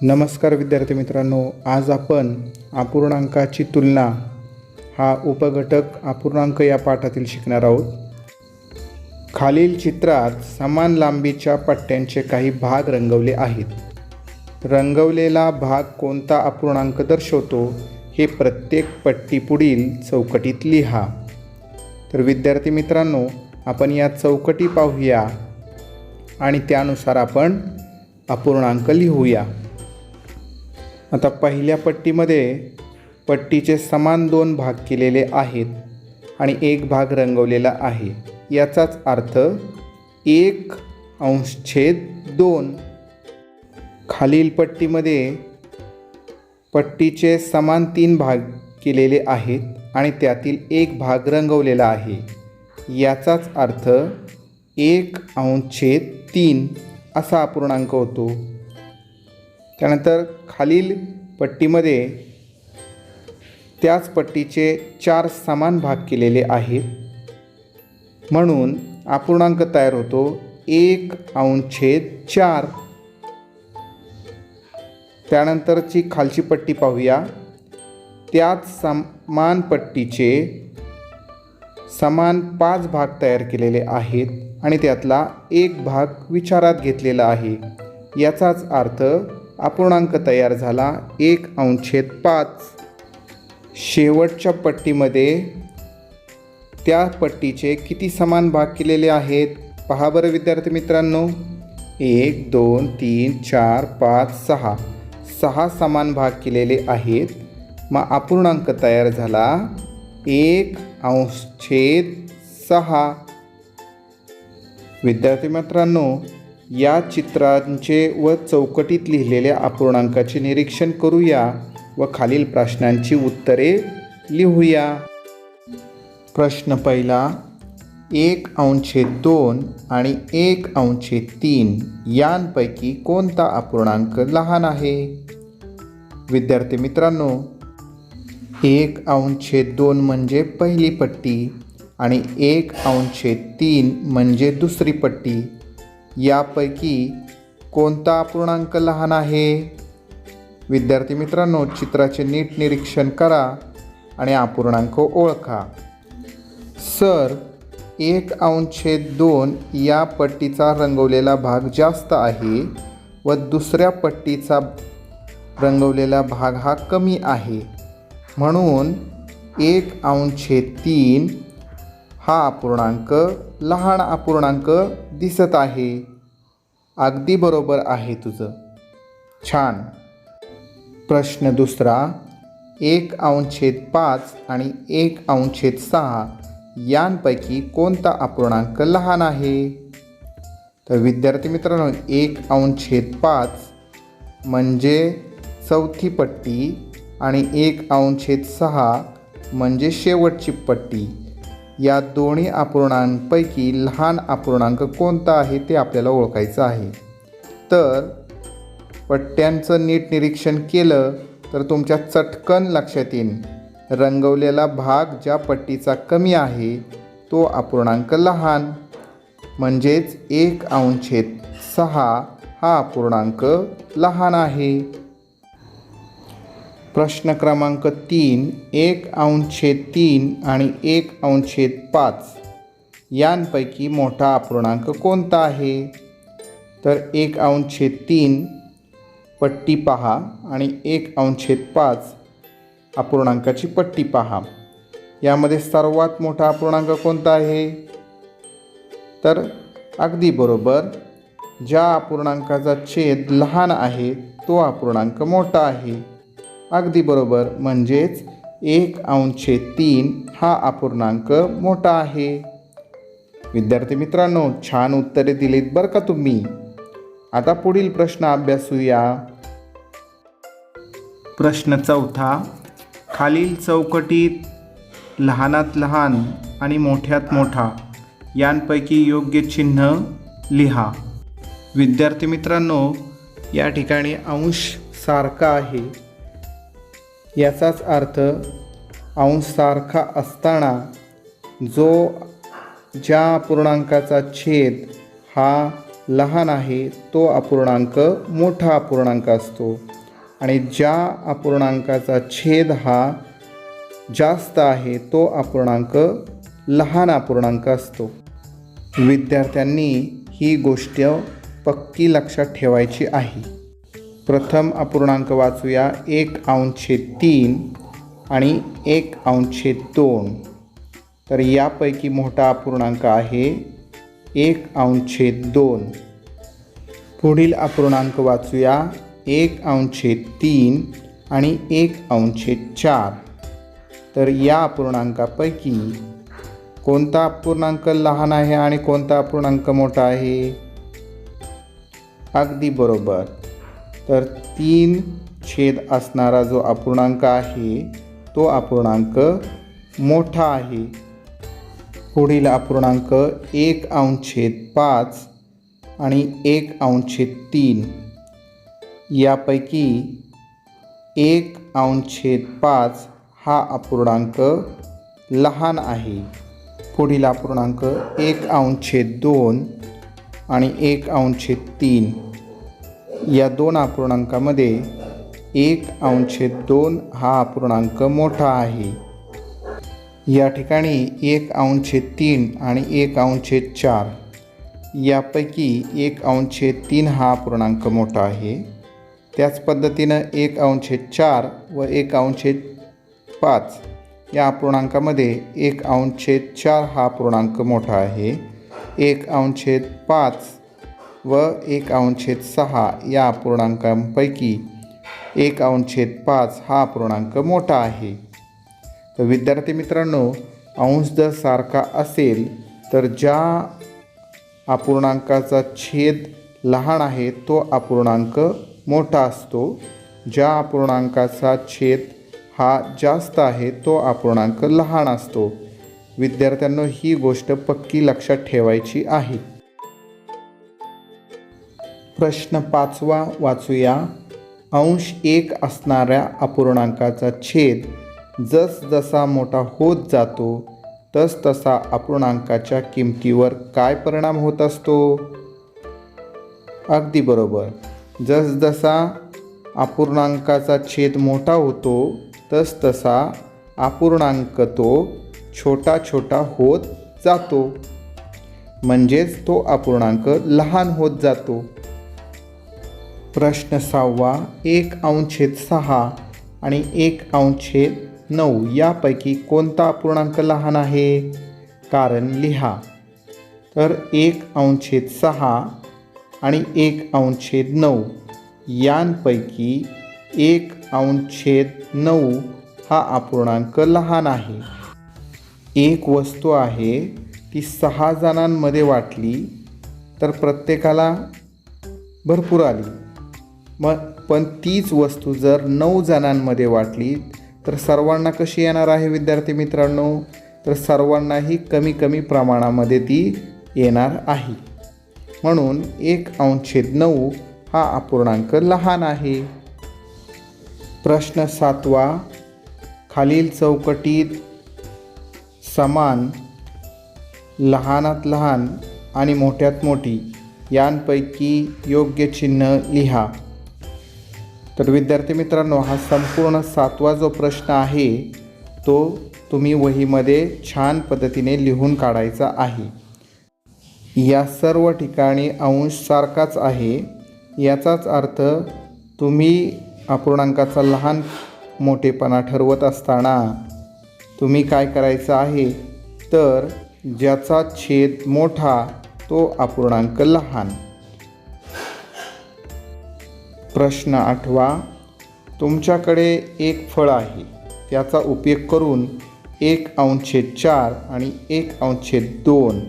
नमस्कार विद्यार्थी मित्रांनो, आज आपण अपूर्णांकाची तुलना हा उपघटक अपूर्णांक या पाठातील शिकणार आहोत. खालील चित्रात समान लांबीच्या पट्ट्यांचे काही भाग रंगवले आहेत. रंगवलेला भाग कोणता अपूर्णांक दर्शवतो हे प्रत्येक पट्टीपुढील चौकटीत लिहा. तर विद्यार्थी मित्रांनो, आपण या चौकटी पाहूया आणि त्यानुसार आपण अपूर्णांक लिहूया. आता पहिल्या पट्टीमध्ये पट्टीचे समान दोन भाग केलेले आहेत आणि एक भाग रंगवलेला आहे. याचाच अर्थ 1/2. खालील पट्टीमध्ये पट्टीचे समान 3 भाग केलेले आहेत आणि त्यातील एक भाग रंगवलेला आहे. याचाच अर्थ 1/3 असा अपूर्णांक होतो. त्यानंतर खालील पट्टीमध्ये त्याच पट्टीचे 4 समान भाग केलेले आहेत, म्हणून अपूर्णांक तयार होतो 1/4. त्यानंतरची खालची पट्टी पाहूया. त्याच समान पट्टीचे समान 5 भाग तयार केलेले आहेत आणि त्यातला एक भाग विचारात घेतलेला आहे. याचाच अर्थ अपूर्णांक तयार झाला 1/5. शेवटच्या पट्टीमध्ये त्या पट्टीचे किती समान भाग केलेले आहेत पहा बरं विद्यार्थी मित्रांनो. 1 2 3 4 5 6 6 समान भाग केलेले आहेत. मग अपूर्णांक तयार झाला 1/6. विद्यार्थी मित्रांनो, या चित्रांचे व चौकटीत लिहिलेल्या अपूर्णांकाचे निरीक्षण करूया व खालील प्रश्नांची उत्तरे लिहूया. प्रश्न पहिला, 1/2 आणि 1/3 यांपैकी कोणता अपूर्णांक लहान आहे? विद्यार्थी मित्रांनो, 1/2 म्हणजे पहिली पट्टी आणि 1/3 म्हणजे दुसरी पट्टी. यापैकी कोणता अपूर्णांक लहान आहे? विद्यार्थी मित्रांनो, चित्राचे नीट निरीक्षण करा आणि अपूर्णांक ओळखा. सर, 1/2 या पट्टीचा रंगवलेला भाग जास्त आहे व दुसऱ्या पट्टीचा रंगवलेला भाग हा कमी आहे, म्हणून 1/3 हा अपूर्णांक लहान अपूर्णांक दिसत आहे. अगदी बरोबर आहे तुझं. छान. प्रश्न दुसरा, 1/5 आणि 1/6 यांपैकी कोणता अपूर्णांक लहान आहे? तर विद्यार्थी मित्रांनो, 1/5 म्हणजे चौथी पट्टी आणि 1/6 म्हणजे शेवटची पट्टी. या दोन्ही अपूर्णांकांपैकी लहान अपूर्णांक कोणता आहे ते आपल्याला ओळखायचं आहे. तर पट्ट्यांचं नीट निरीक्षण केलं तर तुमच्या चटकन लक्षात येईल, रंगवलेला भाग ज्या पट्टीचा कमी आहे तो अपूर्णांक लहान, म्हणजेच 1/6 हा अपूर्णांक लहान आहे. प्रश्न क्रमांक 3, 1/3 आणि 1/5 यांपैकी मोठा अपूर्णांक कोणता आहे? तर 1/3 पट्टी पहा आणि 1/5 अपूर्णांकाची पट्टी पहा. यामध्ये सर्वात मोठा अपूर्णांक कोणता आहे? तर अगदी बरोबर, ज्या अपूर्णांकाचा छेद लहान आहे तो अपूर्णांक मोठा आहे. अगदी बरोबर, म्हणजेच 1/3 हा अपूर्णांक मोठा आहे. विद्यार्थी मित्रांनो, छान उत्तरे दिलीत बरं का तुम्ही. आता पुढील प्रश्न अभ्यासूया. प्रश्न चौथा, खालील चौकटीत लहानात लहान आणि मोठ्यात मोठा यांपैकी योग्य चिन्ह लिहा. विद्यार्थी मित्रांनो, या ठिकाणी अंश सारखा आहे. याचाच अर्थ अंश सारखा असताना ज्या अपूर्णांकाचा छेद हा लहान आहे तो अपूर्णांक मोठा अपूर्णांक असतो आणि ज्या अपूर्णांकाचा छेद हा जास्त आहे तो अपूर्णांक लहान अपूर्णांक असतो. विद्यार्थ्यांनी ही गोष्ट पक्की लक्षात ठेवायची आहे. प्रथम अपूर्णांक वाचूया. 1/3 आणि 1/2. तर यापैकी मोठा अपूर्णांक आहे 1/2. पुढील अपूर्णांक वाचूया. 1/3 आणि 1/4. तर या अपूर्णांकापैकी कोणता अपूर्णांक लहान आहे आणि कोणता अपूर्णांक मोठा आहे? अगदी बरोबर. तर 3 छेद असणारा जो अपूर्णांक आहे तो अपूर्णांक मोठा आहे. पुढील अपूर्णांक 1/5 आणि 1/3. यापैकी 1/5 हा अपूर्णांक लहान आहे. पुढील अपूर्णांक 1/2 आणि 1/3. या दोन अपूर्णांकामध्ये 1/2 हा अपूर्णांक मोठा आहे. या ठिकाणी 1/3 आणि 1/4 यापैकी 1/3 हा अपूर्णांक मोठा आहे. त्याच पद्धतीनं 1/4 व 1/5 या अपूर्णांकामध्ये 1/4 हा अपूर्णांक मोठा आहे. 1/5 व 1/6 या अपूर्णांकांपैकी 1/5 हा अपूर्णांक मोठा आहे. तर विद्यार्थी मित्रांनो, अंश जर सारखा असेल तर ज्या अपूर्णांकाचा छेद लहान आहे तो अपूर्णांक मोठा असतो. ज्या अपूर्णांकाचा छेद हा जास्त आहे तो अपूर्णांक लहान असतो. विद्यार्थ्यांनो, ही गोष्ट पक्की लक्षात ठेवायची आहे. प्रश्न 5वा वाचूया. अंश 1 असणाऱ्या अपूर्णांकाचा छेद जसजसा मोठा होत जातो तसतसा अपूर्णांकाच्या किमतीवर काय परिणाम होत असतो? अगदी बरोबर. जसजसा अपूर्णांकाचा छेद मोठा होतो तसतसा अपूर्णांक तो छोटा छोटा होत जातो, म्हणजेच तो अपूर्णांक लहान होत जातो. प्रश्न 6वा. 1/6 आणि 1/9 यापैकी कोणता अपूर्णांक लहान आहे? कारण लिहा. तर 1/6 आणि 1/9 यांपैकी 1/9 हा अपूर्णांक लहान आहे. एक वस्तू आहे ती 6 जणांमध्ये वाटली तर प्रत्येकाला भरपूर आली. पण तीच वस्तू जर 9 जणांमध्ये वाटली तर सर्वांना कशी येणार आहे विद्यार्थी मित्रांनो? तर सर्वांनाही कमी कमी प्रमाणामध्ये ती येणार आहे. म्हणून 1/9 हा अपूर्णांक लहान आहे. प्रश्न 7वा. खालील चौकटीत समान, लहानात लहान आणि मोठ्यात मोठी यांपैकी योग्य चिन्ह लिहा. तर विद्यार्थी मित्रांनो, हा संपूर्ण 7वा जो प्रश्न आहे तो तुम्ही वहीमध्ये छान पद्धतीने लिहून काढायचा आहे. या सर्व ठिकाणी अंश सारखाच आहे. याचाच अर्थ तुम्ही अपूर्णांकाचा लहान मोठेपणा ठरवत असताना तुम्ही काय करायचं आहे, तर ज्याचा छेद मोठा तो अपूर्णांक लहान. प्रश्न 8वा. तुमच्याकडे एक फळ आहे. त्याचा उपयोग करून 1/4 आणि 1/2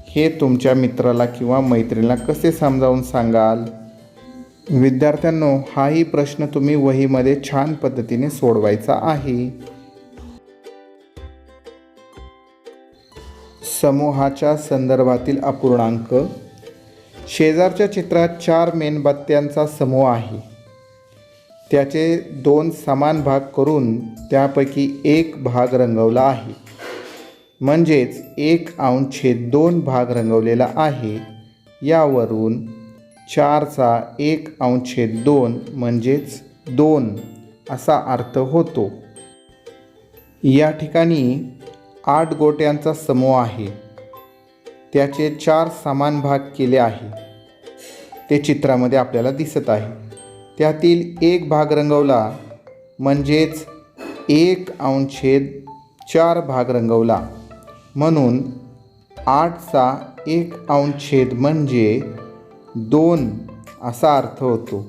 हे तुमच्या मित्राला किंवा मैत्रिणीला कसे समजावून सांगाल? विद्यार्थ्यांनो, हाही प्रश्न तुम्ही वहीमध्ये छान पद्धतीने सोडवायचा आहे. समूहाच्या संदर्भातील अपूर्णांक. शेजारच्या चित्रात 4 मेणबत्त्यांचा समूह आहे. त्याचे 2 समान भाग करून त्यापैकी एक भाग रंगवला आहे. म्हणजेच 1/2 भाग रंगवलेला आहे यावरून 4चा 1/2 म्हणजेच 2 असा अर्थ होतो. या ठिकाणी 8 गोट्यांचा समूह आहे. त्याचे 4 समान भाग केले आहे. ते चित्रामध्ये आपल्याला दिसत आहे. त्यातील एक भाग रंगवला म्हणजेच 1/4 भाग रंगवला, म्हणून 8चा 1/2 म्हणजे 2 असा अर्थ होतो.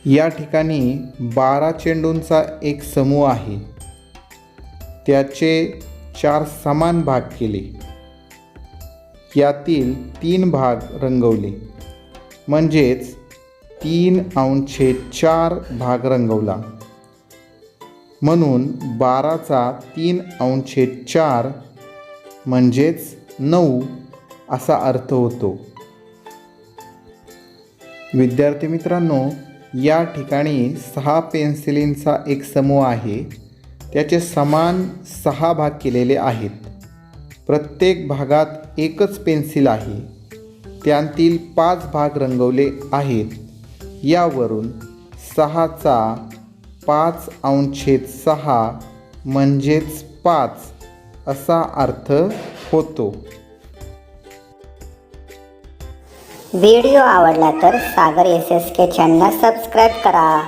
या ठिकाणी 12 चेंडूंचा एक समूह आहे. त्याचे 4 समान भाग केले. यातील 3 भाग रंगवले म्हणजेच 3/4 भाग रंगवला, म्हणून 12चा 3/4 म्हणजेच 9 असा अर्थ होतो. विद्यार्थी मित्रांनो, या ठिकाणी 6 पेन्सिलींचा एक समूह आहे. त्याचे समान 6 भाग केलेले आहेत. प्रत्येक भागात एकच पेन्सिल आहे. त्यातील 5 भाग रंगवले आहेत. यावरून 6चा 5/6 म्हणजेच 5 असा अर्थ होतो. व्हिडिओ आवडला तर सागर SSK चॅनलला सबस्क्राईब करा.